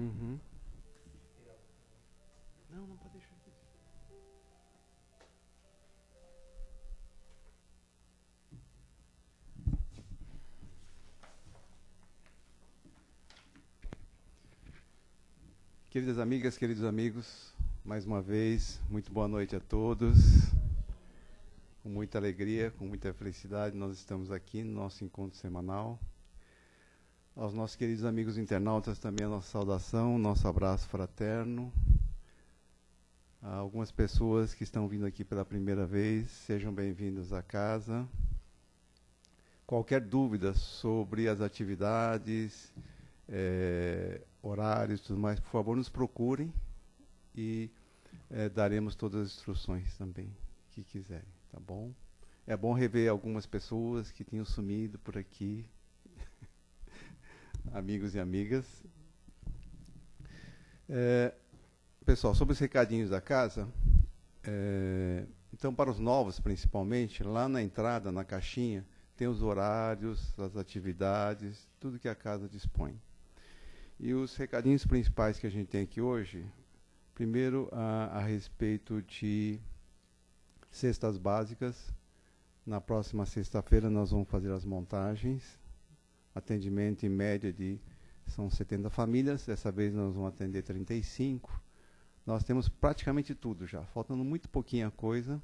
Uhum. Não, não pode deixar aqui. Queridas amigas, queridos amigos, mais uma vez, muito boa noite a todos. Com muita alegria, com muita felicidade, nós estamos aqui no nosso encontro semanal. Aos nossos queridos amigos internautas também a nossa saudação, nosso abraço fraterno. A algumas pessoas que estão vindo aqui pela primeira vez, sejam bem-vindos à casa. Qualquer dúvida sobre as atividades, horários e tudo mais, por favor, nos procurem e daremos todas as instruções também que quiserem, tá bom? É bom rever algumas pessoas que tinham sumido por aqui, amigos e amigas. Pessoal, sobre os recadinhos da casa, então para os novos principalmente, lá na entrada, na caixinha, tem os horários, as atividades, tudo que a casa dispõe. E os recadinhos principais que a gente tem aqui hoje, primeiro a respeito de cestas básicas. Na próxima sexta-feira nós vamos fazer as montagens, atendimento em média são 70 famílias, dessa vez nós vamos atender 35. Nós temos praticamente tudo já, faltando muito pouquinha coisa.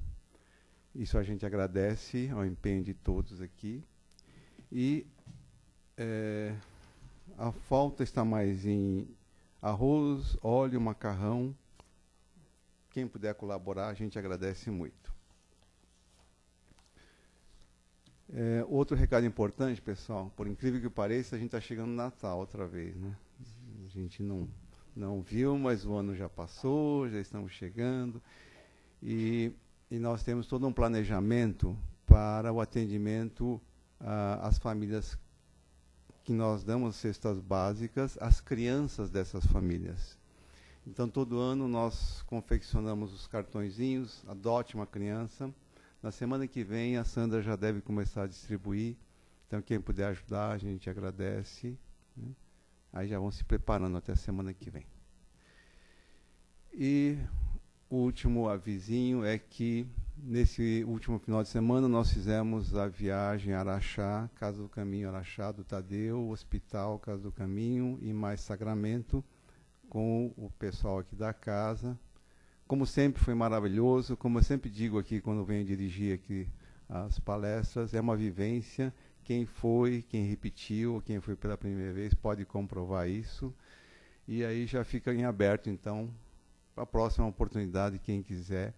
Isso a gente agradece ao empenho de todos aqui. E a falta está mais em arroz, óleo, macarrão. Quem puder colaborar, a gente agradece muito. Outro recado importante, pessoal, por incrível que pareça, a gente está chegando no Natal outra vez, né? A gente não viu, mas o ano já passou, já estamos chegando. E nós temos todo um planejamento para o atendimento às famílias que nós damos cestas básicas, às crianças dessas famílias. Então, todo ano nós confeccionamos os cartõezinhos, adote uma criança. Na semana que vem, a Sandra já deve começar a distribuir. Então, quem puder ajudar, a gente agradece, né? Aí já vão se preparando até a semana que vem. E o último avisinho é que, nesse último final de semana, nós fizemos a viagem Araxá, Casa do Caminho Araxá, do Tadeu, Hospital Casa do Caminho e mais Sacramento, com o pessoal aqui da casa. Como sempre, foi maravilhoso. Como eu sempre digo aqui, quando venho dirigir aqui as palestras, é uma vivência. Quem foi, quem repetiu, quem foi pela primeira vez, pode comprovar isso. E aí já fica em aberto, então, para a próxima oportunidade, quem quiser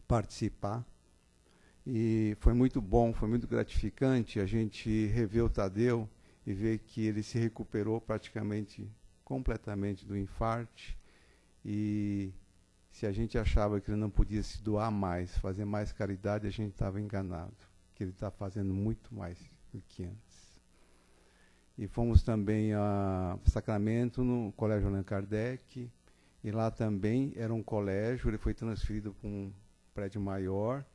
participar. E foi muito bom, foi muito gratificante a gente rever o Tadeu e ver que ele se recuperou praticamente completamente do infarte. E se a gente achava que ele não podia se doar mais, fazer mais caridade, a gente estava enganado, que ele está fazendo muito mais do que antes. E fomos também a Sacramento, no Colégio Allan Kardec, e lá também era um colégio, ele foi transferido para um prédio maior,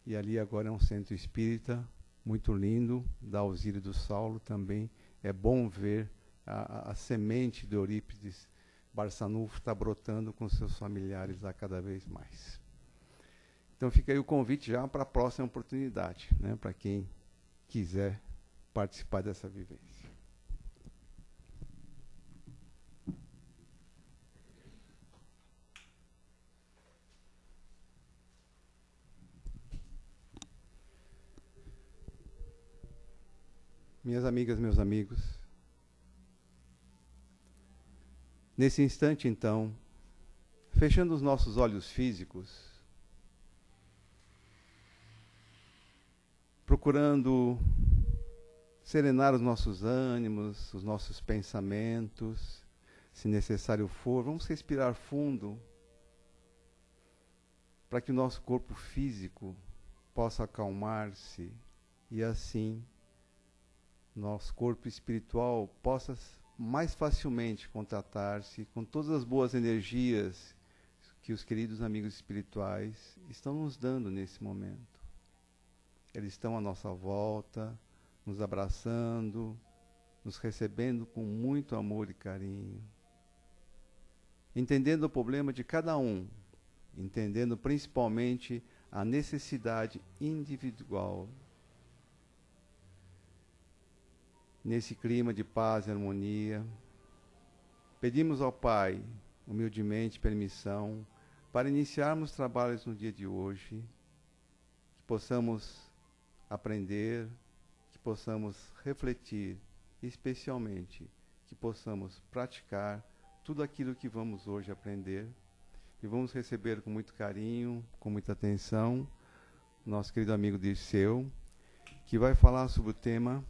e ali agora é um centro espírita, muito lindo, da Alzire do Saulo também. É bom ver a semente de Eurípides Barçanufo está brotando com seus familiares lá cada vez mais. Então fica aí o convite já para a próxima oportunidade, né, para quem quiser participar dessa vivência. Minhas amigas, meus amigos, nesse instante, então, fechando os nossos olhos físicos, procurando serenar os nossos ânimos, os nossos pensamentos, se necessário for, vamos respirar fundo para que o nosso corpo físico possa acalmar-se e assim nosso corpo espiritual possa mais facilmente contatar-se com todas as boas energias que os queridos amigos espirituais estão nos dando nesse momento. Eles estão à nossa volta, nos abraçando, nos recebendo com muito amor e carinho. entendendo o problema de cada um, entendendo principalmente a necessidade individual. Nesse clima de paz e harmonia, pedimos ao Pai, humildemente, permissão para iniciarmos trabalhos no dia de hoje, que possamos aprender, que possamos refletir, especialmente que possamos praticar tudo aquilo que vamos hoje aprender, e vamos receber com muito carinho, com muita atenção, nosso querido amigo Dirceu, que vai falar sobre o tema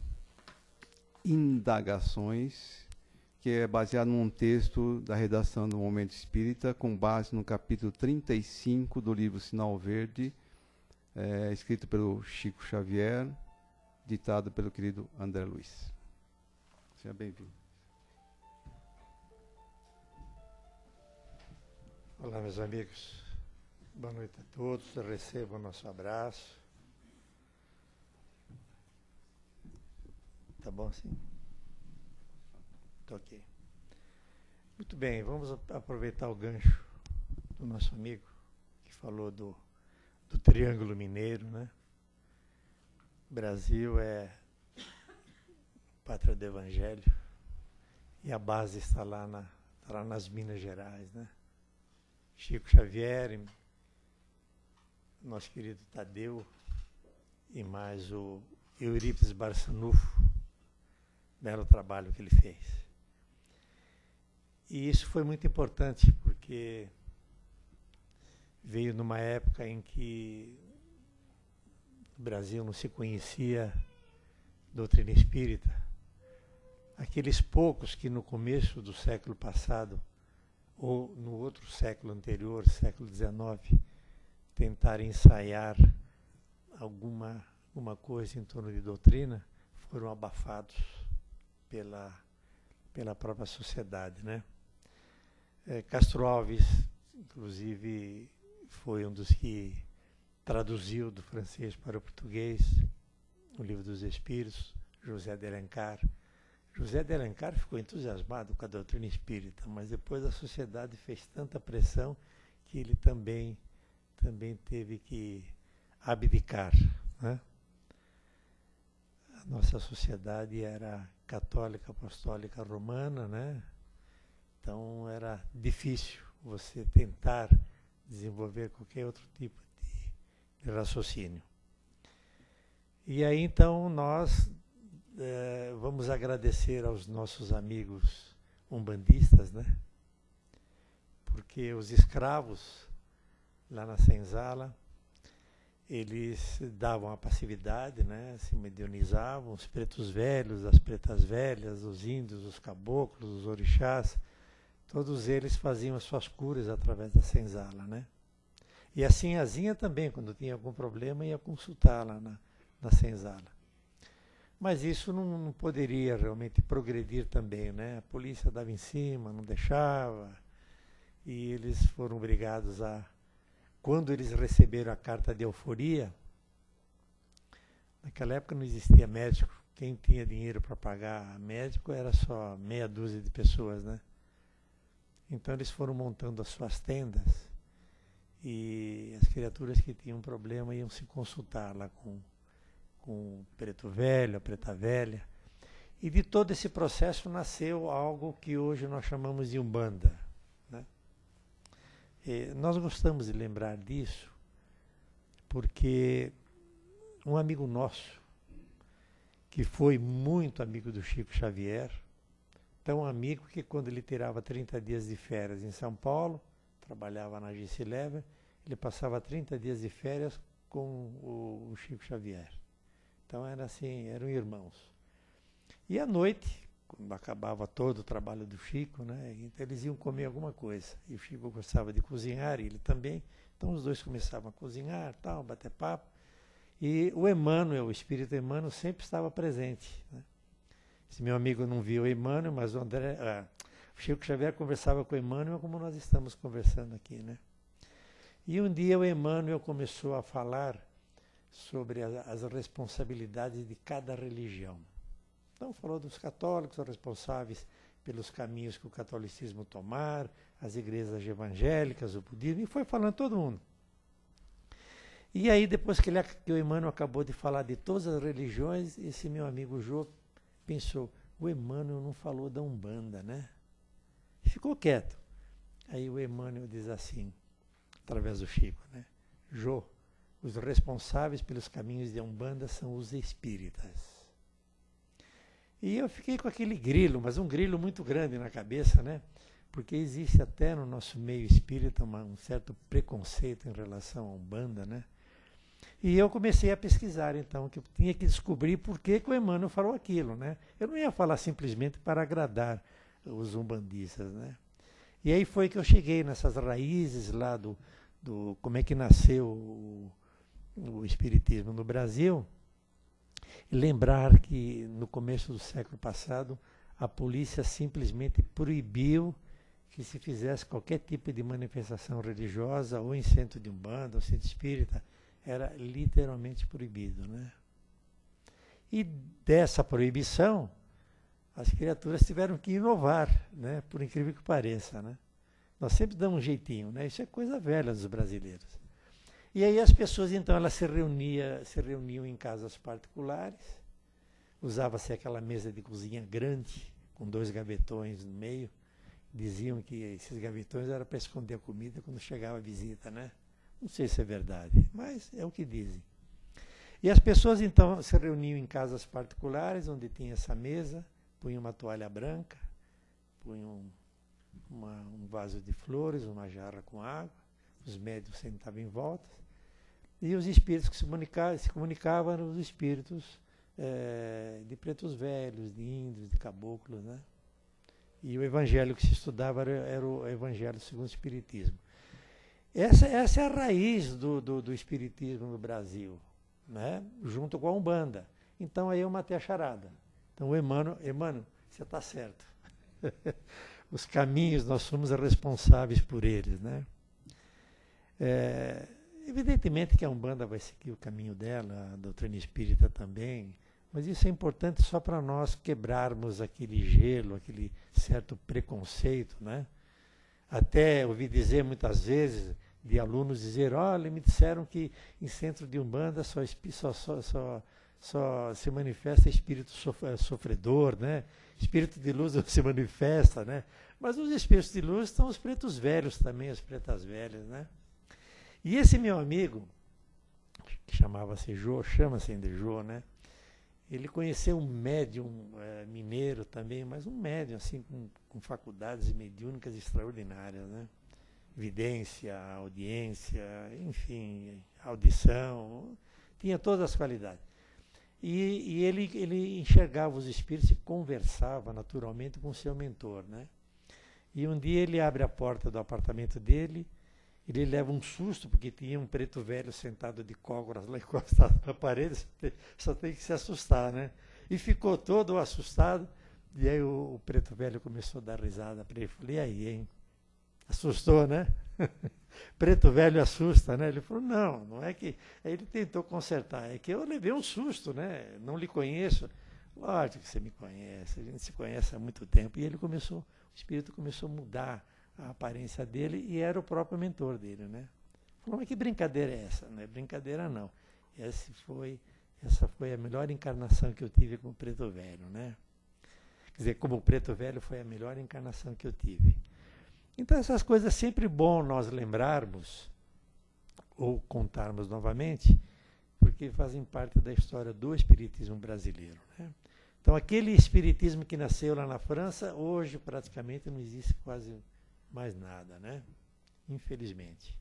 indagações, que é baseado num texto da redação do Momento Espírita, com base no capítulo 35 do livro Sinal Verde, escrito pelo Chico Xavier, ditado pelo querido André Luiz. Seja bem-vindo. Olá, meus amigos. Boa noite a todos. Recebam o nosso abraço. Tá bom assim? Tá ok. Muito bem, vamos aproveitar o gancho do nosso amigo que falou do Triângulo Mineiro, né? O Brasil é pátria do Evangelho e a base está lá nas Minas Gerais, né? Chico Xavier, nosso querido Tadeu e mais o Eurípides Barçanufo, belo trabalho que ele fez. E isso foi muito importante, porque veio numa época em que no Brasil não se conhecia doutrina espírita. Aqueles poucos que no começo do século passado, ou no outro século anterior, século XIX, tentaram ensaiar alguma coisa em torno de doutrina, foram abafados pela própria sociedade, né? Castro Alves, inclusive, foi um dos que traduziu do francês para o português o Livro dos Espíritos, José de Alencar. José de Alencar ficou entusiasmado com a doutrina espírita, mas depois a sociedade fez tanta pressão que ele também teve que abdicar, né? A nossa sociedade era católica, apostólica, romana, né? Então era difícil você tentar desenvolver qualquer outro tipo de raciocínio. E aí então nós vamos agradecer aos nossos amigos umbandistas, né? Porque os escravos lá na senzala, eles davam a passividade, né? Se medionizavam, os pretos velhos, as pretas velhas, os índios, os caboclos, os orixás, todos eles faziam as suas curas através da senzala, né? E a sinhazinha também, quando tinha algum problema, ia consultar lá na senzala. Mas isso não poderia realmente progredir também, né? A polícia dava em cima, não deixava, e eles foram obrigados a... Quando eles receberam a carta de euforia, naquela época não existia médico, quem tinha dinheiro para pagar médico era só meia dúzia de pessoas, né? Então eles foram montando as suas tendas e as criaturas que tinham problema iam se consultar lá com o preto velho, a preta velha. E de todo esse processo nasceu algo que hoje nós chamamos de Umbanda, né? E nós gostamos de lembrar disso porque um amigo nosso, que foi muito amigo do Chico Xavier, tão amigo que quando ele tirava 30 dias de férias em São Paulo, trabalhava na Agência Lever, ele passava 30 dias de férias com o Chico Xavier. Então era assim, eram irmãos. E à noite, quando acabava todo o trabalho do Chico, né, então eles iam comer alguma coisa. E o Chico gostava de cozinhar, e ele também. Então os dois começavam a cozinhar, tal, bater papo. E o Emmanuel, o espírito Emmanuel, sempre estava presente, né? Esse meu amigo não viu o Emmanuel, mas o Chico Xavier conversava com o Emmanuel como nós estamos conversando aqui, né? E um dia o Emmanuel começou a falar sobre as responsabilidades de cada religião. Então falou dos católicos responsáveis pelos caminhos que o catolicismo tomar, as igrejas evangélicas, o budismo, e foi falando todo mundo. E aí, depois que o Emmanuel acabou de falar de todas as religiões, esse meu amigo Jô pensou, o Emmanuel não falou da Umbanda, né? E ficou quieto. Aí o Emmanuel diz assim, através do Chico, né? Jô, os responsáveis pelos caminhos de Umbanda são os espíritas. E eu fiquei com aquele grilo, mas um grilo muito grande na cabeça, né? Porque existe até no nosso meio espírita um certo preconceito em relação à Umbanda, né? E eu comecei a pesquisar, então, que eu tinha que descobrir por que o Emmanuel falou aquilo, né? Eu não ia falar simplesmente para agradar os umbandistas, né? E aí foi que eu cheguei nessas raízes lá do como é que nasceu o espiritismo no Brasil, e lembrar que no começo do século passado a polícia simplesmente proibiu que se fizesse qualquer tipo de manifestação religiosa ou em centro de Umbanda ou centro espírita, era literalmente proibido, né? E dessa proibição, as criaturas tiveram que inovar, né? Por incrível que pareça, né? Nós sempre damos um jeitinho, né? Isso é coisa velha dos brasileiros. E aí as pessoas, então, elas se reuniam em casas particulares, usava-se aquela mesa de cozinha grande, com 2 gavetões no meio, diziam que esses gavetões eram para esconder a comida quando chegava a visita, né? Não sei se é verdade, mas é o que dizem. E as pessoas, então, se reuniam em casas particulares, onde tinha essa mesa, punham uma toalha branca, punham um vaso de flores, uma jarra com água, os médiuns sentavam em volta, e os espíritos que se comunicavam eram os espíritos de pretos velhos, de índios, de caboclos, né? E o evangelho que se estudava era o evangelho segundo o espiritismo. Essa é a raiz do espiritismo no Brasil, né? Junto com a Umbanda. Então aí eu matei a charada. Então o Emmanuel, você está certo. Os caminhos, nós somos responsáveis por eles, né? Evidentemente que a Umbanda vai seguir o caminho dela, a doutrina espírita também, mas isso é importante só para nós quebrarmos aquele gelo, aquele certo preconceito, né? Até ouvi dizer muitas vezes, de alunos dizer, olha, me disseram que em centro de Umbanda só se manifesta espírito sofredor, né? Espírito de luz não se manifesta, né? Mas os espíritos de luz estão os pretos velhos também, as pretas velhas, né? E esse meu amigo, que chamava-se Jô, chama-se ainda Jô, né? Ele conheceu um médium mineiro também, mas um médium assim com faculdades mediúnicas extraordinárias, né? Vidência, audiência, enfim, audição, tinha todas as qualidades. E ele enxergava os espíritos e conversava naturalmente com o seu mentor, né? E um dia ele abre a porta do apartamento dele, ele leva um susto, porque tinha um preto velho sentado de cócoras lá encostado na parede, só tem que se assustar, né? E ficou todo assustado, e aí o preto velho começou a dar risada para ele, falei, e aí, hein? Assustou, né? Preto velho assusta, né? Ele falou, não é que... Aí ele tentou consertar, é que eu levei um susto, né? Não lhe conheço. Lógico que você me conhece, a gente se conhece há muito tempo. E ele começou, o espírito começou a mudar a aparência dele e era o próprio mentor dele, né? Falou, mas que brincadeira é essa? Não é brincadeira, não. Essa foi a melhor encarnação que eu tive com o preto velho, né? Quer dizer, como o preto velho foi a melhor encarnação que eu tive. Então essas coisas é sempre bom nós lembrarmos ou contarmos novamente, porque fazem parte da história do espiritismo brasileiro, né? Então aquele espiritismo que nasceu lá na França, hoje praticamente não existe quase mais nada, né? Infelizmente.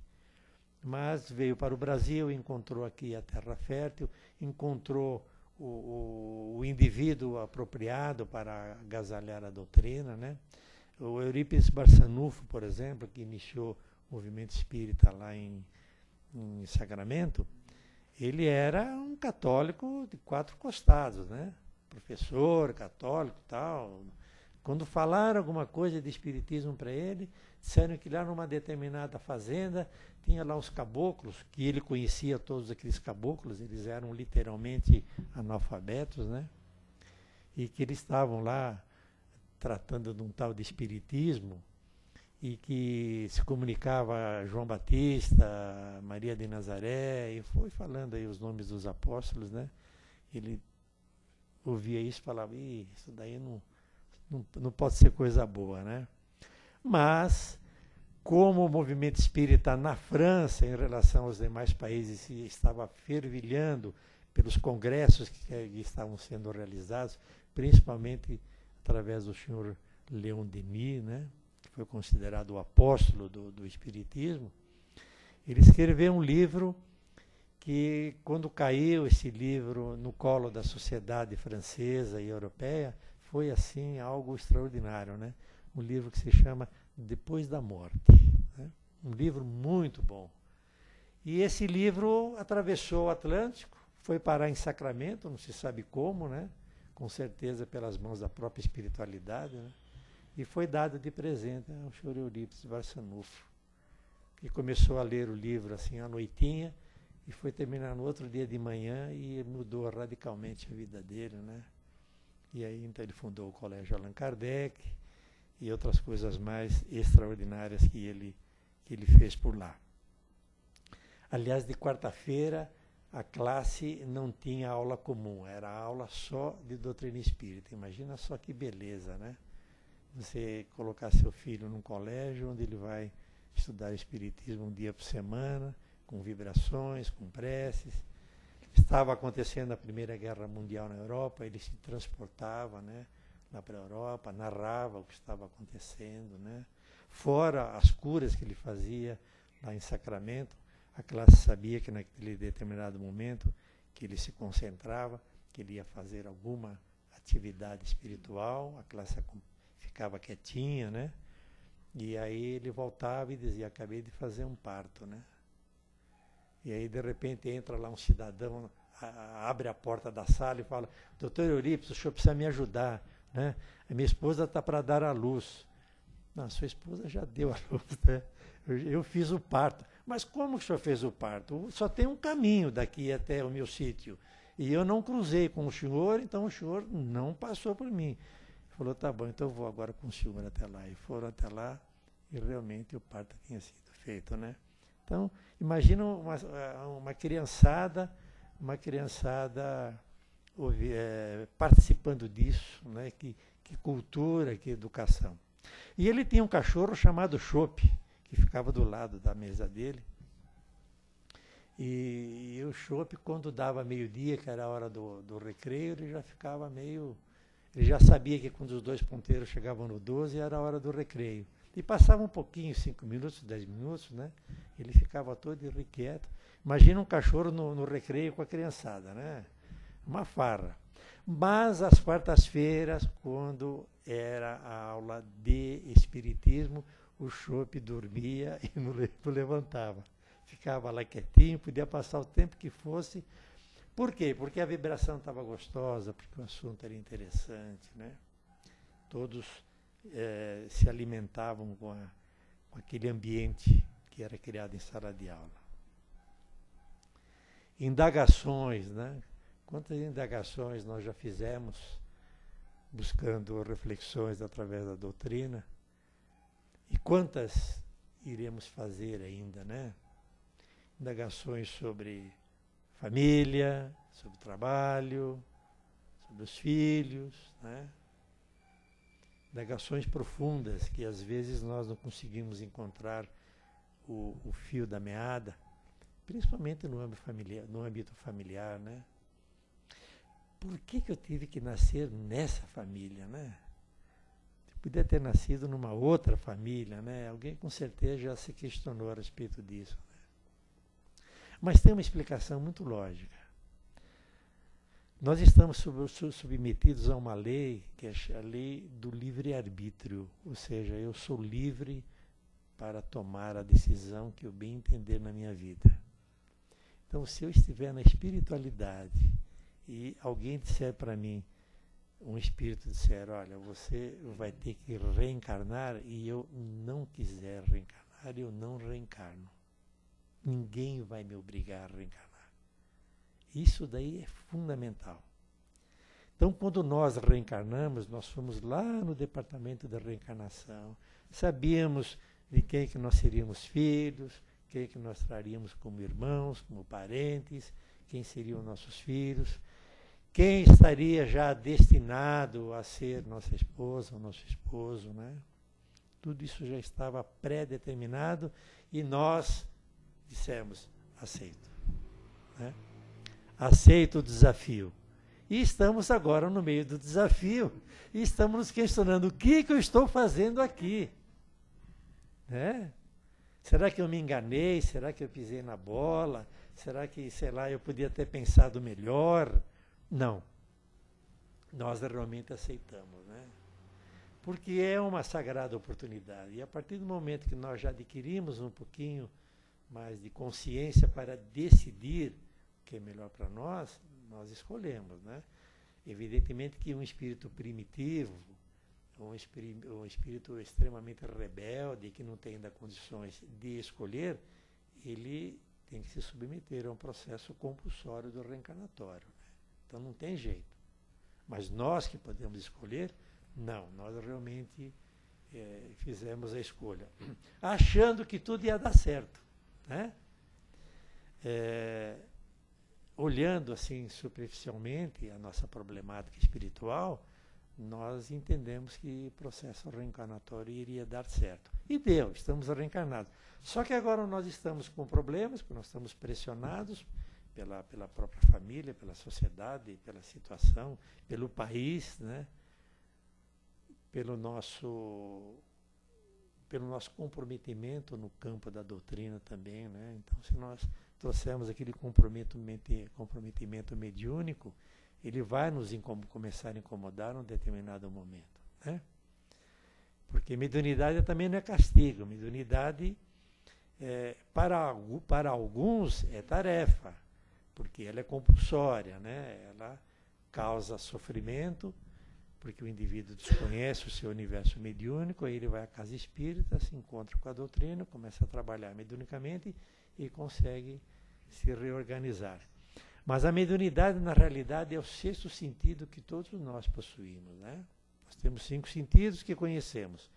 Mas veio para o Brasil, encontrou aqui a terra fértil, encontrou o indivíduo apropriado para agasalhar a doutrina, né? O Eurípides Barçanufo, por exemplo, que iniciou o movimento espírita lá em Sacramento, ele era um católico de 4 costados, né? Professor, católico e tal. Quando falaram alguma coisa de espiritismo para ele, disseram que lá numa determinada fazenda tinha lá os caboclos, que ele conhecia todos aqueles caboclos, eles eram literalmente analfabetos, né? E que eles estavam lá tratando de um tal de espiritismo, e que se comunicava a João Batista, Maria de Nazaré, e foi falando aí os nomes dos apóstolos, né? Ele ouvia isso e falava, isso daí não pode ser coisa boa, né? Mas, como o movimento espírita na França, em relação aos demais países, estava fervilhando pelos congressos que estavam sendo realizados, principalmente através do senhor Leon Denis, né? Que foi considerado o apóstolo do espiritismo, ele escreveu um livro que, quando caiu esse livro no colo da sociedade francesa e europeia, foi assim algo extraordinário, né? Um livro que se chama Depois da Morte, né? Um livro muito bom. E esse livro atravessou o Atlântico, foi parar em Sacramento, não se sabe como, né? Com certeza pelas mãos da própria espiritualidade, né? E foi dado de presente ao senhor Eurípides Barçanufo, que começou a ler o livro assim à noitinha e foi terminar no outro dia de manhã e mudou radicalmente a vida dele, né? E aí então ele fundou o Colégio Allan Kardec e outras coisas mais extraordinárias que ele fez por lá. Aliás, de quarta-feira a classe não tinha aula comum, era aula só de doutrina espírita. Imagina só que beleza, né? Você colocar seu filho num colégio onde ele vai estudar espiritismo um dia por semana, com vibrações, com preces. Estava acontecendo a Primeira Guerra Mundial na Europa, ele se transportava, né, lá para a Europa, narrava o que estava acontecendo, né? Fora as curas que ele fazia lá em Sacramento, a classe sabia que naquele determinado momento que ele se concentrava, que ele ia fazer alguma atividade espiritual, a classe ficava quietinha, né? E aí ele voltava e dizia, acabei de fazer um parto, né? E aí de repente entra lá um cidadão, abre a porta da sala e fala, doutor Eurípides, o senhor precisa me ajudar, né? A minha esposa está para dar à luz. Não, sua esposa já deu à luz, né? Eu fiz o parto. Mas como que o senhor fez o parto? Só tem um caminho daqui até o meu sítio. E eu não cruzei com o senhor, então o senhor não passou por mim. Falou, tá bom, então eu vou agora com o senhor até lá. E foram até lá e realmente o parto tinha sido feito, né? Então, imagina uma criançada participando disso, né? Que cultura, que educação. E ele tinha um cachorro chamado Chope, que ficava do lado da mesa dele. E o Chope, quando dava meio-dia, que era a hora do recreio, ele já ficava meio... Ele já sabia que quando os dois ponteiros chegavam no 12, era a hora do recreio. E passava um pouquinho, 5 minutos, 10 minutos, né? Ele ficava todo irrequieto. Imagina um cachorro no recreio com a criançada, né? Uma farra. Mas às quartas-feiras, quando era a aula de espiritismo, o Chope dormia e não levantava. Ficava lá quietinho, podia passar o tempo que fosse. Por quê? Porque a vibração estava gostosa, porque o assunto era interessante, né? Todos se alimentavam com aquele ambiente que era criado em sala de aula. Indagações, né? Quantas indagações nós já fizemos buscando reflexões através da doutrina e quantas iremos fazer ainda, né? Indagações sobre família, sobre trabalho, sobre os filhos, né? Indagações profundas que às vezes nós não conseguimos encontrar o fio da meada, principalmente no âmbito familiar, né? Por que eu tive que nascer nessa família, né? Eu podia ter nascido numa outra família, né? Alguém com certeza já se questionou a respeito disso. Mas tem uma explicação muito lógica. Nós estamos submetidos a uma lei, que é a lei do livre-arbítrio, ou seja, eu sou livre para tomar a decisão que eu bem entender na minha vida. Então, se eu estiver na espiritualidade e alguém disser para mim, um espírito disser, olha, você vai ter que reencarnar, e eu não quiser reencarnar, eu não reencarno. Ninguém vai me obrigar a reencarnar. Isso daí é fundamental. Então, quando nós reencarnamos, nós fomos lá no departamento da reencarnação, sabíamos de quem que nós seríamos filhos, quem que nós traríamos como irmãos, como parentes, quem seriam nossos filhos, quem estaria já destinado a ser nossa esposa ou nosso esposo, né? Tudo isso já estava pré-determinado e nós dissemos, aceito. Né? Aceito o desafio. E estamos agora no meio do desafio e estamos nos questionando o que eu estou fazendo aqui. Né? Será que eu me enganei? Será que eu pisei na bola? Será que, sei lá, eu podia ter pensado melhor? Não. Nós realmente aceitamos, né? Porque é uma sagrada oportunidade. E a partir do momento que nós já adquirimos um pouquinho mais de consciência para decidir o que é melhor para nós, nós escolhemos, né? Evidentemente que um espírito primitivo, um espírito extremamente rebelde, que não tem ainda condições de escolher, ele tem que se submeter a um processo compulsório do reencarnatório. Né? Então não tem jeito. Mas nós que podemos escolher, não, nós realmente fizemos a escolha, achando que tudo ia dar certo. Né? Olhando assim superficialmente a nossa problemática espiritual, nós entendemos que o processo reencarnatório iria dar certo. E deu, estamos reencarnados. Só que agora nós estamos com problemas, porque nós estamos pressionados pela própria família, pela sociedade, pela situação, pelo país, né? pelo nosso comprometimento no campo da doutrina também. Né? Então, se nós trouxermos aquele comprometimento mediúnico, ele vai nos começar a incomodar num determinado momento. Né? Porque mediunidade também não é castigo. Mediunidade, para alguns, é tarefa, porque ela é compulsória, né? Ela causa sofrimento, porque o indivíduo desconhece o seu universo mediúnico, aí ele vai à casa espírita, se encontra com a doutrina, começa a trabalhar mediunicamente e consegue se reorganizar. Mas a mediunidade, na realidade, é o sexto sentido que todos nós possuímos. Né? Nós temos 5 sentidos que conhecemos,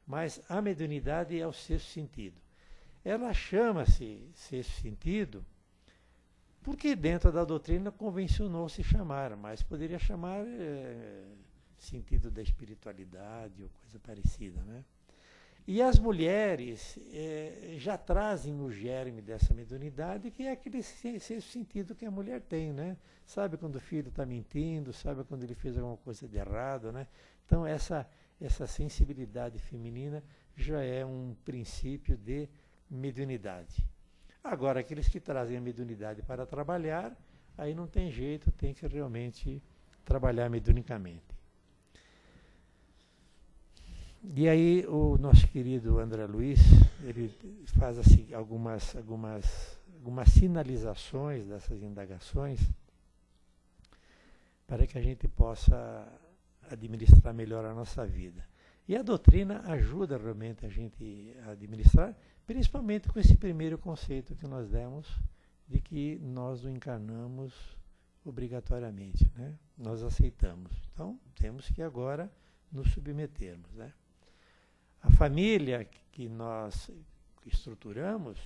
mas a mediunidade é o sexto sentido. Ela chama-se sexto sentido porque dentro da doutrina convencionou-se chamar, mas poderia chamar sentido da espiritualidade ou coisa parecida. Né? E as mulheres já trazem o germe dessa mediunidade, que é aquele sexto sentido que a mulher tem, né? Sabe quando o filho está mentindo, sabe quando ele fez alguma coisa de errado, né? Então essa sensibilidade feminina já é um princípio de mediunidade. Agora, aqueles que trazem a mediunidade para trabalhar, aí não tem jeito, tem que realmente trabalhar mediunicamente. E aí o nosso querido André Luiz, ele faz assim, algumas sinalizações dessas indagações para que a gente possa administrar melhor a nossa vida. E a doutrina ajuda realmente a gente a administrar, principalmente com esse primeiro conceito que nós demos, de que nós o encarnamos obrigatoriamente, né? Nós aceitamos. Então, temos que agora nos submetermos, né? A família que nós estruturamos,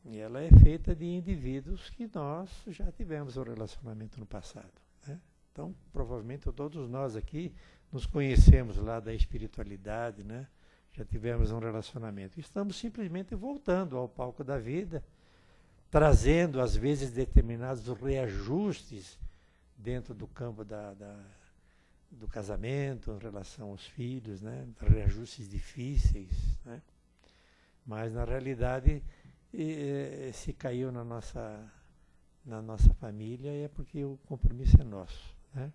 ela é feita de indivíduos que nós já tivemos um relacionamento no passado. Né? Então, provavelmente todos nós aqui nos conhecemos lá da espiritualidade, né? Já tivemos um relacionamento. Estamos simplesmente voltando ao palco da vida, trazendo, às vezes, determinados reajustes dentro do campo do casamento, em relação aos filhos, né? Reajustes difíceis, né? Mas, na realidade, se caiu na nossa família é porque o compromisso é nosso. Né?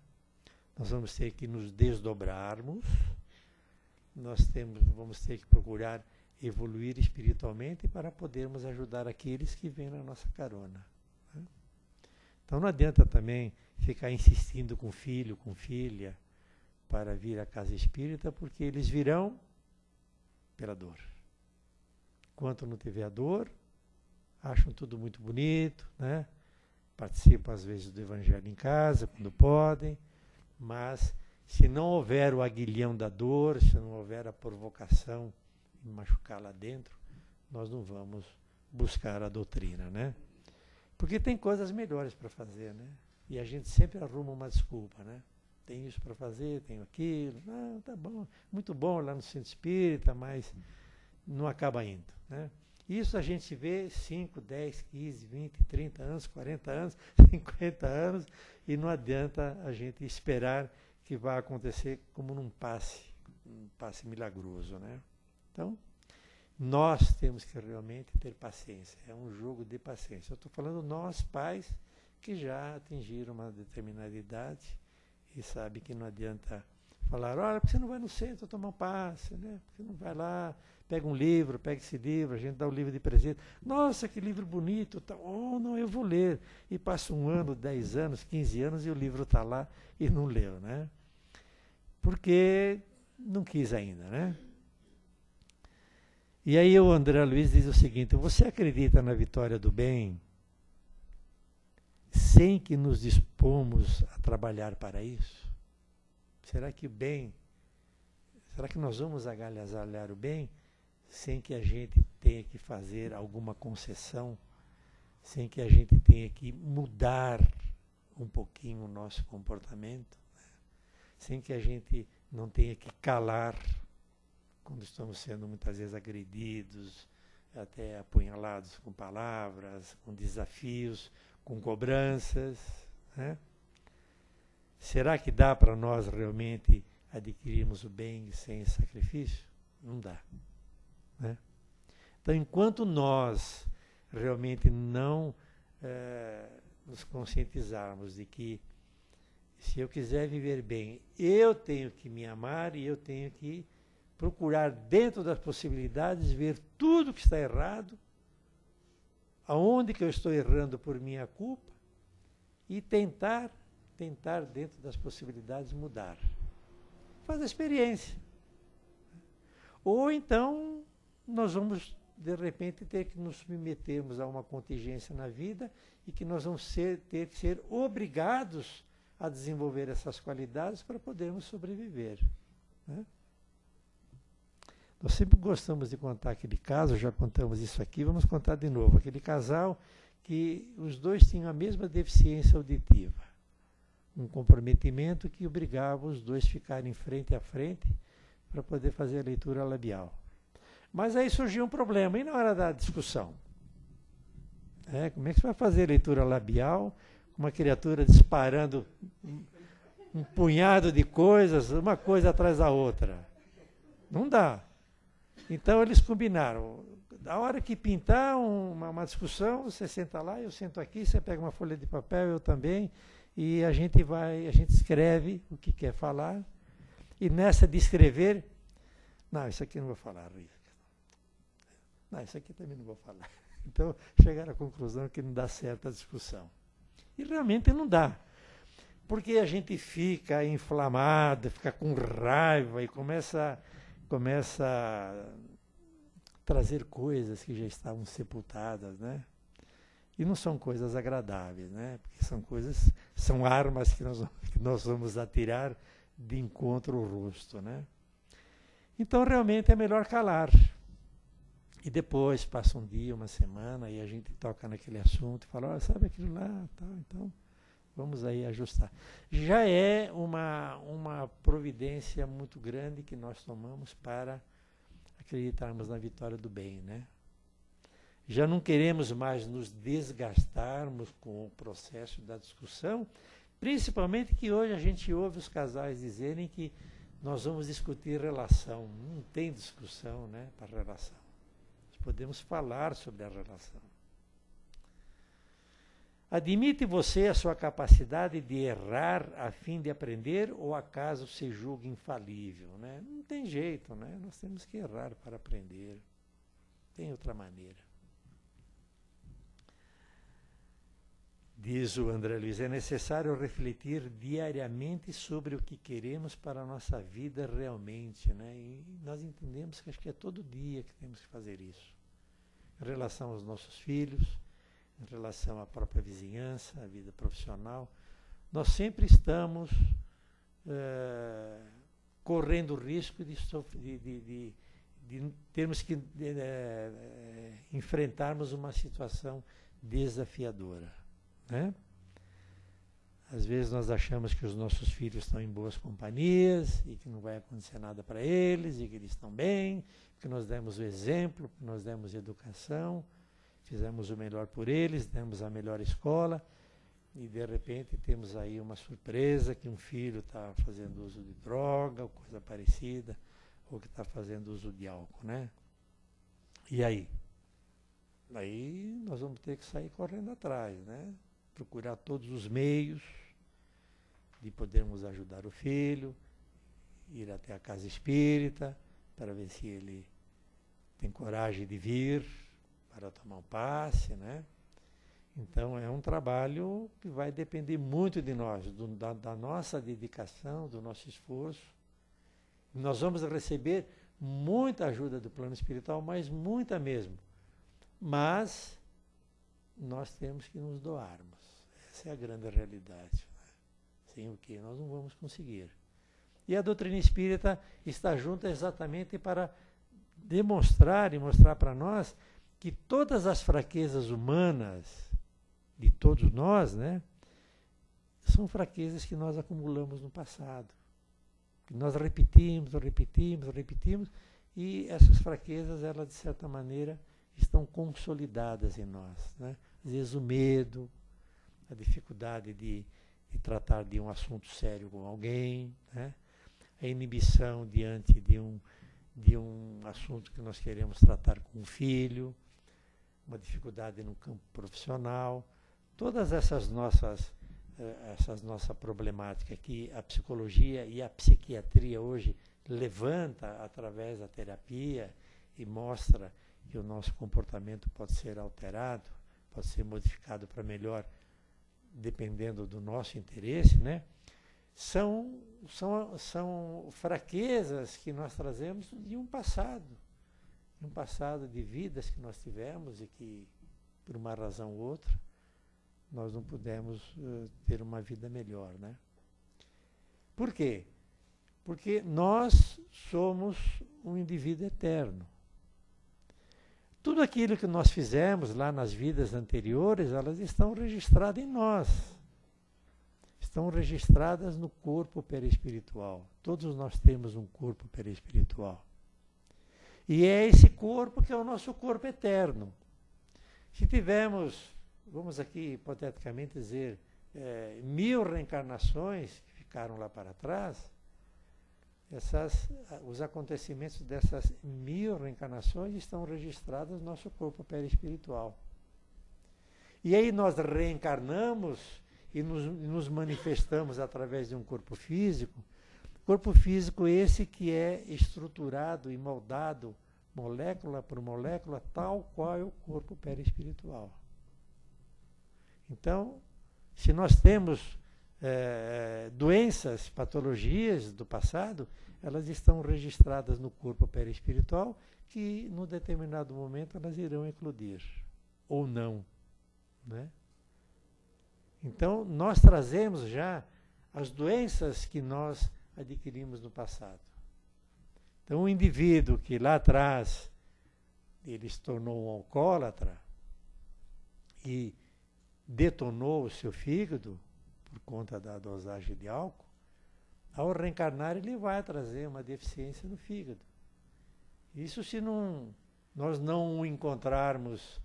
Nós vamos ter que nos desdobrarmos, vamos ter que procurar evoluir espiritualmente para podermos ajudar aqueles que vêm na nossa carona. Né? Então não adianta também ficar insistindo com filho, com filha, para vir à casa espírita, porque eles virão pela dor. Enquanto não tiver a dor, acham tudo muito bonito, né? Participam às vezes do evangelho em casa, quando podem, Mas se não houver o aguilhão da dor, se não houver a provocação de machucar lá dentro, nós não vamos buscar a doutrina, né? Porque tem coisas melhores para fazer, né? E a gente sempre arruma uma desculpa, né? Tem isso para fazer, tenho aquilo. Ah, tá bom, muito bom lá no centro espírita, mas não acaba indo, né? Isso a gente vê 5, 10, 15, 20, 30 anos, 40 anos, 50 anos, e não adianta a gente esperar que vai acontecer como um passe milagroso, né? Então, nós temos que realmente ter paciência. É um jogo de paciência. Eu estou falando nós, pais, que já atingiram uma determinada idade e sabe que não adianta falar, olha, por que você não vai no centro tomar um passe, né? Por que não vai lá, pega um livro, pega esse livro, a gente dá o livro de presente. Nossa, que livro bonito. Tá. Oh, não, eu vou ler. E passa 1 ano, 10 anos, 15 anos e o livro está lá e não leu, né? Porque não quis ainda, né? E aí o André Luiz diz o seguinte, você acredita na vitória do bem sem que nos dispomos a trabalhar para isso? Será que nós vamos agasalhar o bem sem que a gente tenha que fazer alguma concessão, sem que a gente tenha que mudar um pouquinho o nosso comportamento, né? Sem que a gente não tenha que calar quando estamos sendo muitas vezes agredidos, até apunhalados com palavras, com desafios, com cobranças, né? Será que dá para nós realmente adquirirmos o bem sem sacrifício? Não dá, né? Então, enquanto nós realmente não nos conscientizarmos de que se eu quiser viver bem, eu tenho que me amar e eu tenho que procurar dentro das possibilidades ver tudo que está errado, aonde que eu estou errando por minha culpa e tentar dentro das possibilidades mudar. Faz a experiência. Ou então nós vamos de repente ter que nos submetermos a uma contingência na vida e que nós vamos ter que ser obrigados a desenvolver essas qualidades para podermos sobreviver, né? Nós sempre gostamos de contar aquele caso, já contamos isso aqui, vamos contar de novo. Aquele casal que os dois tinham a mesma deficiência auditiva. Um comprometimento que obrigava os dois a ficarem frente a frente para poder fazer a leitura labial. Mas aí surgiu um problema, e na hora da discussão? Como é que você vai fazer leitura labial com uma criatura disparando um punhado de coisas, uma coisa atrás da outra? Não dá. Então eles combinaram, a hora que pintar uma discussão, você senta lá, eu sento aqui, você pega uma folha de papel, eu também, e a gente escreve o que quer falar, e nessa de escrever, não, isso aqui eu não vou falar, não, isso aqui também não vou falar. Então chegaram à conclusão que não dá certo a discussão. E realmente não dá. Porque a gente fica inflamado, fica com raiva e começa a trazer coisas que já estavam sepultadas, né? E não são coisas agradáveis, né? Porque são armas que nós vamos atirar de encontro ao rosto, né? Então realmente é melhor calar. E depois passa um dia, uma semana, e a gente toca naquele assunto e fala, sabe aquilo lá, tá, então vamos aí ajustar. Já é uma providência muito grande que nós tomamos para acreditarmos na vitória do bem, né? Já não queremos mais nos desgastarmos com o processo da discussão, principalmente que hoje a gente ouve os casais dizerem que nós vamos discutir relação. Não tem discussão, né, para relação. Nós podemos falar sobre a relação. Admite você a sua capacidade de errar a fim de aprender ou acaso se julga infalível, né? Não tem jeito, né? Nós temos que errar para aprender. Tem outra maneira. Diz o André Luiz, é necessário refletir diariamente sobre o que queremos para a nossa vida realmente, né? E nós entendemos que acho que é todo dia que temos que fazer isso. Em relação aos nossos filhos, em relação à própria vizinhança, à vida profissional, nós sempre estamos correndo o risco de termos que enfrentarmos uma situação desafiadora, né? Às vezes nós achamos que os nossos filhos estão em boas companhias e que não vai acontecer nada para eles e que eles estão bem, que nós demos o exemplo, que nós demos educação, fizemos o melhor por eles, demos a melhor escola e de repente temos aí uma surpresa que um filho está fazendo uso de droga ou coisa parecida, ou que está fazendo uso de álcool, né? E aí? Aí nós vamos ter que sair correndo atrás, né? Procurar todos os meios de podermos ajudar o filho, ir até a casa espírita, para ver se ele tem coragem de vir para tomar um passe, né? Então é um trabalho que vai depender muito de nós, da nossa dedicação, do nosso esforço. Nós vamos receber muita ajuda do plano espiritual, mas muita mesmo. Mas nós temos que nos doarmos. Essa é a grande realidade. Sem o que nós não vamos conseguir. E a doutrina espírita está junto exatamente para demonstrar e mostrar para nós que todas as fraquezas humanas de todos nós, né, são fraquezas que nós acumulamos no passado. Que nós repetimos, e essas fraquezas, elas de certa maneira, estão consolidadas em nós, né? Às vezes o medo, a dificuldade de tratar de um assunto sério com alguém, né? A inibição diante de um assunto que nós queremos tratar com um filho, uma dificuldade no campo profissional, todas essas nossa problemática que a psicologia e a psiquiatria hoje levanta através da terapia e mostra que o nosso comportamento pode ser alterado, pode ser modificado para melhor, dependendo do nosso interesse, né? São fraquezas que nós trazemos de um passado de vidas que nós tivemos e que, por uma razão ou outra, nós não pudemos ter uma vida melhor, né? Por quê? Porque nós somos um indivíduo eterno. Tudo aquilo que nós fizemos lá nas vidas anteriores, elas estão registradas em nós. Estão registradas no corpo perispiritual. Todos nós temos um corpo perispiritual. E é esse corpo que é o nosso corpo eterno. Se tivermos, vamos aqui hipoteticamente dizer, 1000 reencarnações que ficaram lá para trás, os acontecimentos dessas 1000 reencarnações estão registrados no nosso corpo perispiritual. E aí nós reencarnamos e nos manifestamos através de um corpo físico esse que é estruturado e moldado molécula por molécula, tal qual é o corpo perispiritual. Então, se nós temos doenças, patologias do passado, elas estão registradas no corpo perispiritual, que num determinado momento elas irão eclodir, ou não, né? Então, nós trazemos já as doenças que nós adquirimos no passado. Então, um indivíduo que lá atrás ele se tornou um alcoólatra e detonou o seu fígado por conta da dosagem de álcool, ao reencarnar ele vai trazer uma deficiência no fígado. Isso se nós não o encontrarmos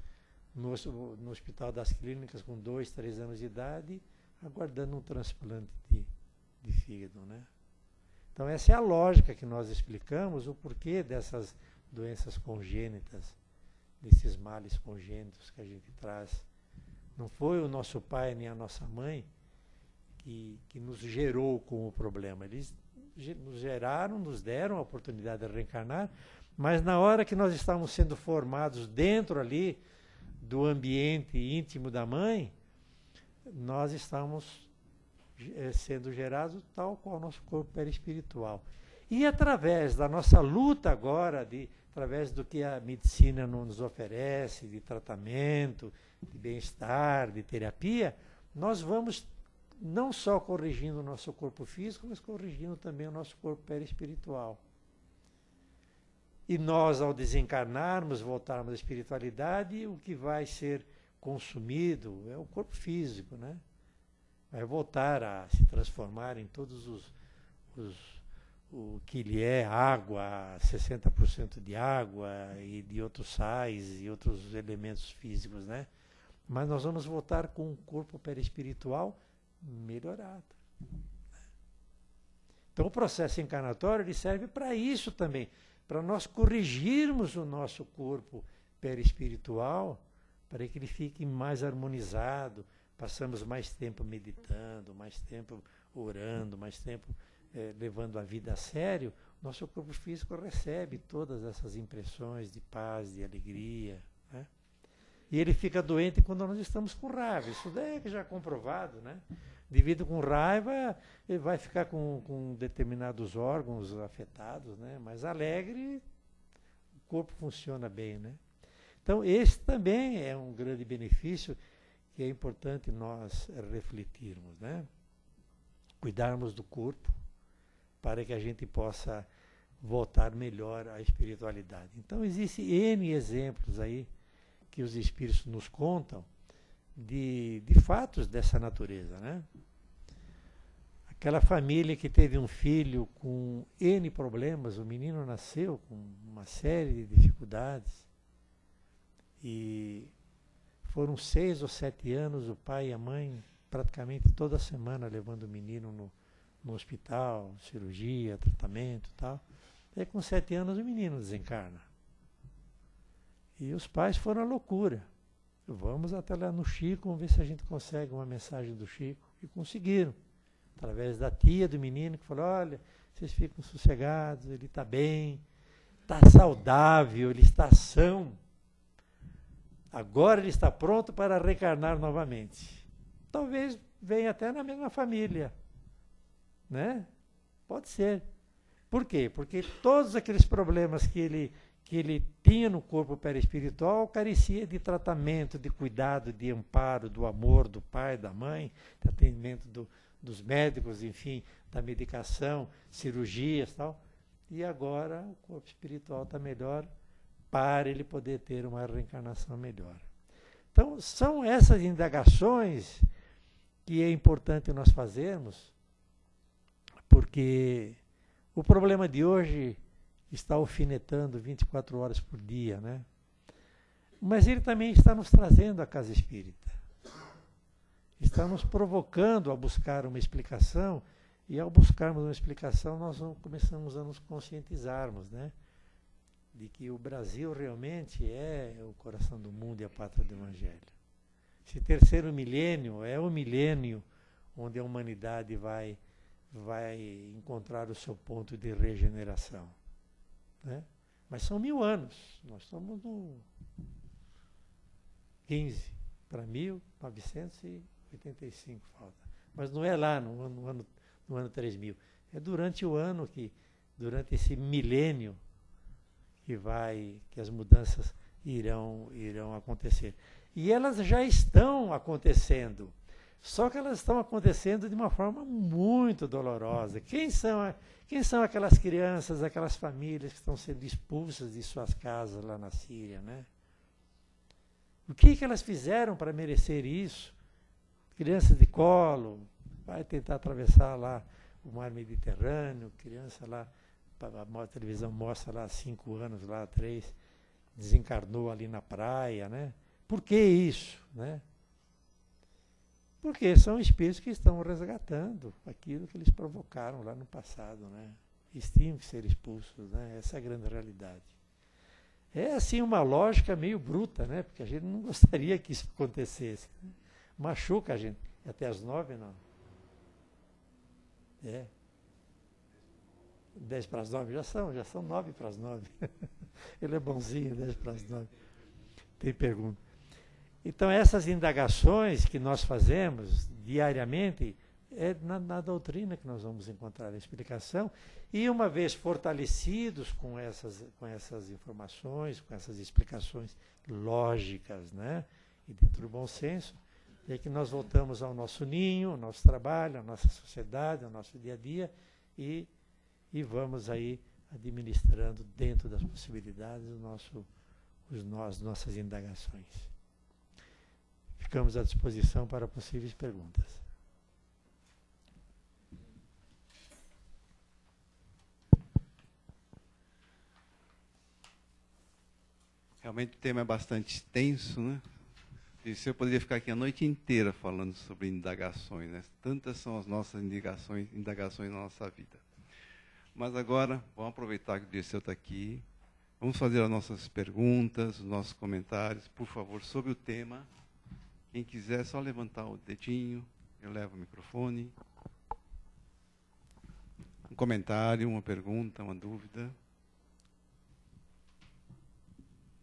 no Hospital das Clínicas com 2, 3 anos de idade, aguardando um transplante de fígado, né? Então essa é a lógica que nós explicamos, o porquê dessas doenças congênitas, desses males congênitos que a gente traz. Não foi o nosso pai nem a nossa mãe que nos gerou com o problema. Eles nos geraram, nos deram a oportunidade de reencarnar, mas na hora que nós estávamos sendo formados dentro ali do ambiente íntimo da mãe, nós estamos sendo gerados tal qual o nosso corpo perispiritual. E através da nossa luta agora, através do que a medicina nos oferece, de tratamento, de bem-estar, de terapia, nós vamos não só corrigindo o nosso corpo físico, mas corrigindo também o nosso corpo perispiritual. E nós, ao desencarnarmos, voltarmos à espiritualidade, o que vai ser consumido é o corpo físico, né? Vai voltar a se transformar em todos o que lhe é água, 60% de água e de outros sais e outros elementos físicos, né? Mas nós vamos voltar com um corpo perispiritual melhorado. Então o processo encarnatório ele serve para isso também, para nós corrigirmos o nosso corpo perispiritual, para que ele fique mais harmonizado, passamos mais tempo meditando, mais tempo orando, mais tempo levando a vida a sério, nosso corpo físico recebe todas essas impressões de paz, de alegria, né? E ele fica doente quando nós estamos com raiva. Isso daí é já comprovado, né? Devido com raiva, ele vai ficar com determinados órgãos afetados, né? Mas alegre, o corpo funciona bem, né? Então, esse também é um grande benefício que é importante nós refletirmos, né? Cuidarmos do corpo para que a gente possa voltar melhor à espiritualidade. Então, existem N exemplos aí que os espíritos nos contam de fatos dessa natureza, né? Aquela família que teve um filho com N problemas, o menino nasceu com uma série de dificuldades e foram 6 ou 7 anos o pai e a mãe praticamente toda semana levando o menino no hospital, cirurgia, tratamento e tal. E com 7 anos o menino desencarna. E os pais foram à loucura. Vamos até lá no Chico, vamos ver se a gente consegue uma mensagem do Chico. E conseguiram. Através da tia do menino que falou, olha, vocês ficam sossegados, ele está bem, está saudável, ele está são. Agora ele está pronto para reencarnar novamente. Talvez venha até na mesma família. Né? Pode ser. Por quê? Porque todos aqueles problemas que ele tinha no corpo perispiritual carecia de tratamento, de cuidado, de amparo, do amor do pai, da mãe, de atendimento dos médicos, enfim, da medicação, cirurgias e tal. E agora o corpo espiritual está melhor para ele poder ter uma reencarnação melhor. Então, são essas indagações que é importante nós fazermos, porque o problema de hoje está alfinetando 24 horas por dia, né? Mas ele também está nos trazendo à casa espírita. Está nos provocando a buscar uma explicação, e ao buscarmos uma explicação, nós começamos a nos conscientizarmos, né? De que o Brasil realmente é o coração do mundo e a pátria do Evangelho. Esse terceiro milênio é o milênio onde a humanidade vai encontrar o seu ponto de regeneração. Né? Mas são 1000 anos. Nós estamos no 15 para 1985 falta. Mas não é lá no ano 3000. É durante o ano durante esse milênio que as mudanças irão acontecer. E elas já estão acontecendo. Só que elas estão acontecendo de uma forma muito dolorosa. Quem são aquelas crianças, aquelas famílias que estão sendo expulsas de suas casas lá na Síria, né? O que elas fizeram para merecer isso? Crianças de colo, vai tentar atravessar lá o mar Mediterrâneo, criança lá, a televisão mostra lá 5 anos, lá 3, desencarnou ali na praia, né? Por que isso, né? Porque são espíritos que estão resgatando aquilo que eles provocaram lá no passado, né? Eles tinham que ser expulsos, né? Essa é a grande realidade. É assim uma lógica meio bruta, né? Porque a gente não gostaria que isso acontecesse. Né? Machuca a gente. Até as 9, não? É. 10 para as 9 já são 9 para as 9. Ele é bonzinho, 10 para as 9. Tem pergunta. Então, essas indagações que nós fazemos diariamente, é na doutrina que nós vamos encontrar a explicação, e uma vez fortalecidos com essas informações, com essas explicações lógicas, né, e dentro do bom senso, E aí que nós voltamos ao nosso ninho, ao nosso trabalho, à nossa sociedade, ao nosso dia a dia, e vamos aí administrando dentro das possibilidades as nossas indagações. Ficamos à disposição para possíveis perguntas. Realmente o tema é bastante extenso, né? Eu poderia ficar aqui a noite inteira falando sobre indagações, né? Tantas são as nossas indagações na nossa vida. Mas agora, vamos aproveitar que o Dirceu está aqui. Vamos fazer as nossas perguntas, os nossos comentários, por favor, sobre o tema. Quem quiser, só levantar o dedinho, eu levo o microfone. Um comentário, uma pergunta, uma dúvida.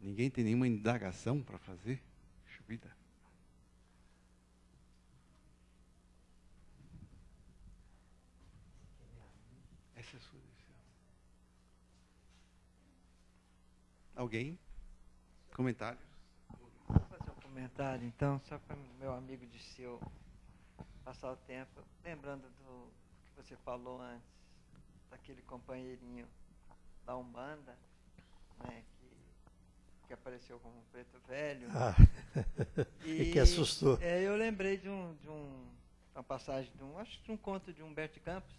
Ninguém tem nenhuma indagação para fazer? Puxa vida. Essa é a sua decisão. Alguém? Comentários? Vou fazer um comentário, então, só para o meu amigo Dirceu passar o tempo. Lembrando do que você falou antes, daquele companheirinho da Umbanda, né, que apareceu como um preto velho. E que assustou. Eu lembrei de uma passagem, acho que de um conto de Humberto Campos,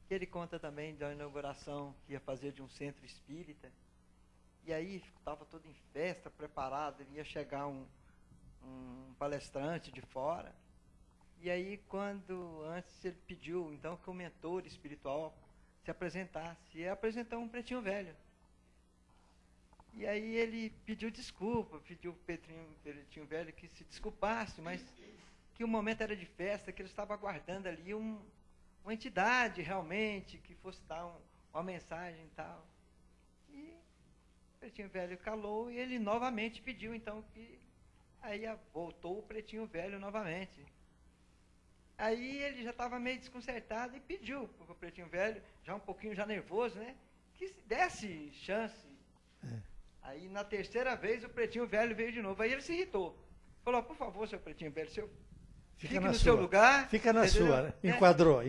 que ele conta também da inauguração que ia fazer de um centro espírita. E aí estava todo em festa, preparado, ia chegar um palestrante de fora. E aí, antes ele pediu, então, que o mentor espiritual se apresentasse. E apresentou um pretinho velho. E aí ele pediu desculpa, pediu o pretinho velho que se desculpasse, mas que o momento era de festa, que ele estava aguardando ali uma entidade realmente, que fosse dar uma mensagem e tal. E o pretinho velho calou e ele novamente pediu, então, que aí voltou o pretinho velho novamente. Aí ele já estava meio desconcertado e pediu para o pretinho velho, já um pouquinho já nervoso, né, que desse chance. Aí na terceira vez o pretinho velho veio de novo. Aí ele se irritou. Falou, por favor, seu pretinho velho, fique no seu lugar. Fica na sua, né? Enquadrou.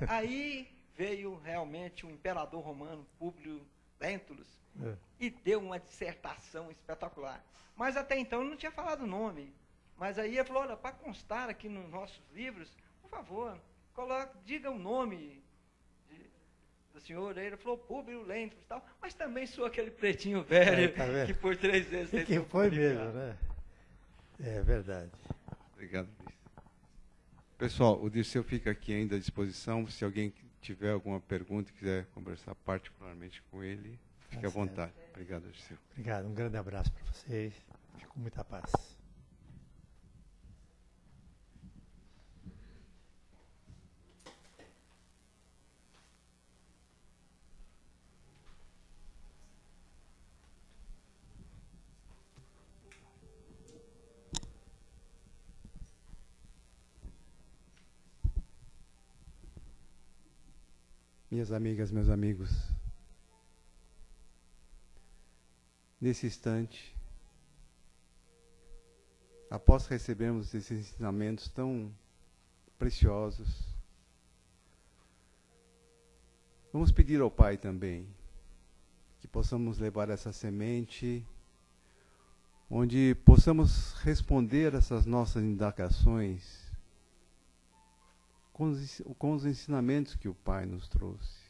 Aí veio realmente o imperador romano, Públio Lentulus, e deu uma dissertação espetacular. Mas até então ele não tinha falado o nome. Mas aí ele falou, olha, para constar aqui nos nossos livros, por favor, diga o nome do senhor. Aí ele falou, Públio Lentulus e tal, mas também sou aquele pretinho velho que por 3 vezes... E que foi mesmo, né? É verdade. Obrigado, Luiz. Pessoal, o Dirceu fica aqui ainda à disposição. Se alguém tiver alguma pergunta e quiser conversar particularmente com ele, fique à vontade. Obrigado, Dirceu. Obrigado, um grande abraço para vocês. Fico com muita paz. Minhas amigas, meus amigos, nesse instante, após recebermos esses ensinamentos tão preciosos, vamos pedir ao Pai também que possamos levar essa semente, onde possamos responder essas nossas indagações com os ensinamentos que o Pai nos trouxe,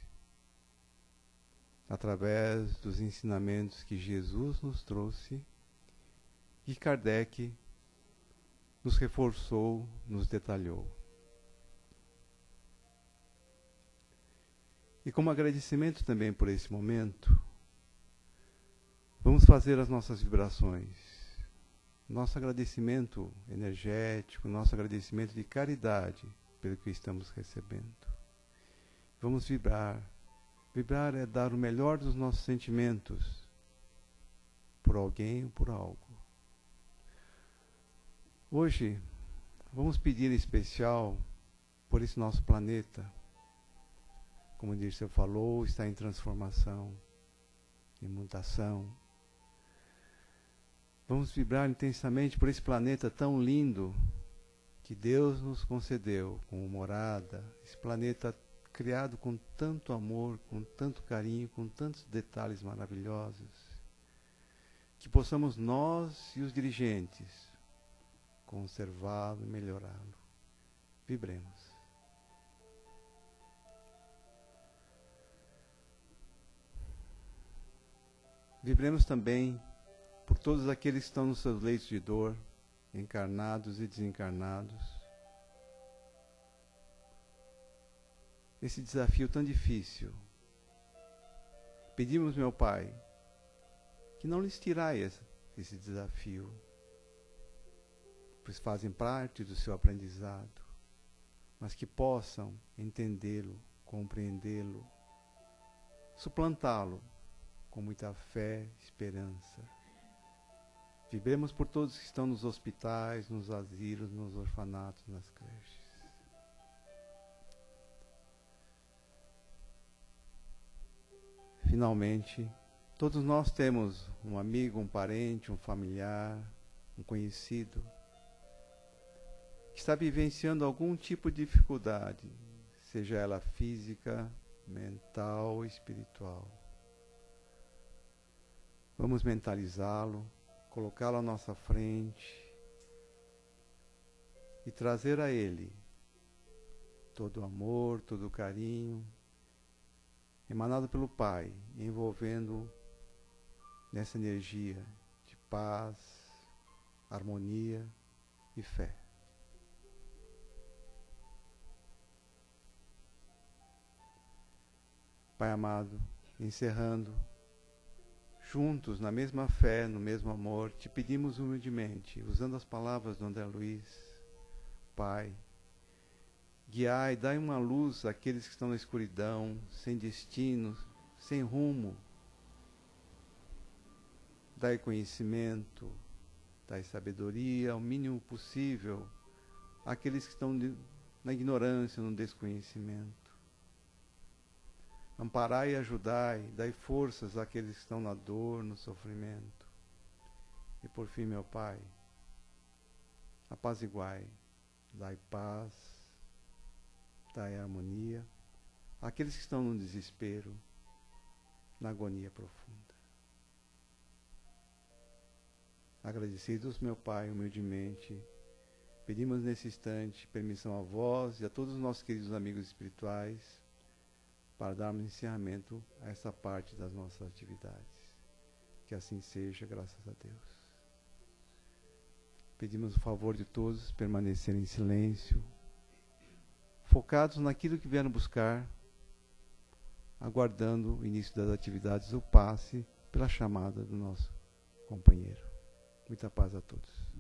através dos ensinamentos que Jesus nos trouxe e Kardec nos reforçou, nos detalhou. E como agradecimento também por esse momento, vamos fazer as nossas vibrações, nosso agradecimento energético, nosso agradecimento de caridade pelo que estamos recebendo. Vamos vibrar. Vibrar é dar o melhor dos nossos sentimentos por alguém ou por algo. Hoje, vamos pedir em especial por esse nosso planeta. Como o Dirceu falou, está em transformação, em mutação. Vamos vibrar intensamente por esse planeta tão lindo, que Deus nos concedeu como morada, esse planeta criado com tanto amor, com tanto carinho, com tantos detalhes maravilhosos, que possamos nós e os dirigentes conservá-lo e melhorá-lo. Vibremos. Vibremos também por todos aqueles que estão nos seus leitos de dor, encarnados e desencarnados. Esse desafio tão difícil. Pedimos, meu Pai, que não lhes tirai esse desafio, pois fazem parte do seu aprendizado, mas que possam entendê-lo, compreendê-lo, suplantá-lo com muita fé e esperança. Vibremos por todos que estão nos hospitais, nos asilos, nos orfanatos, nas creches. Finalmente, todos nós temos um amigo, um parente, um familiar, um conhecido que está vivenciando algum tipo de dificuldade, seja ela física, mental ou espiritual. Vamos mentalizá-lo, colocá-lo à nossa frente e trazer a ele todo o amor, todo o carinho emanado pelo Pai, envolvendo nessa energia de paz, harmonia e fé. Pai amado, encerrando, juntos, na mesma fé, no mesmo amor, te pedimos humildemente, usando as palavras do André Luiz, Pai, guiai, dai uma luz àqueles que estão na escuridão, sem destino, sem rumo. Dai conhecimento, dai sabedoria, ao mínimo possível, àqueles que estão na ignorância, no desconhecimento. Amparai e ajudai, dai forças àqueles que estão na dor, no sofrimento. E por fim, meu Pai, apaziguai, dai paz, dai harmonia àqueles que estão no desespero, na agonia profunda. Agradecidos, meu Pai, humildemente, pedimos nesse instante permissão a vós e a todos os nossos queridos amigos espirituais para darmos encerramento a essa parte das nossas atividades. Que assim seja, graças a Deus. Pedimos o favor de todos permanecerem em silêncio, focados naquilo que vieram buscar, aguardando o início das atividades, o passe pela chamada do nosso companheiro. Muita paz a todos.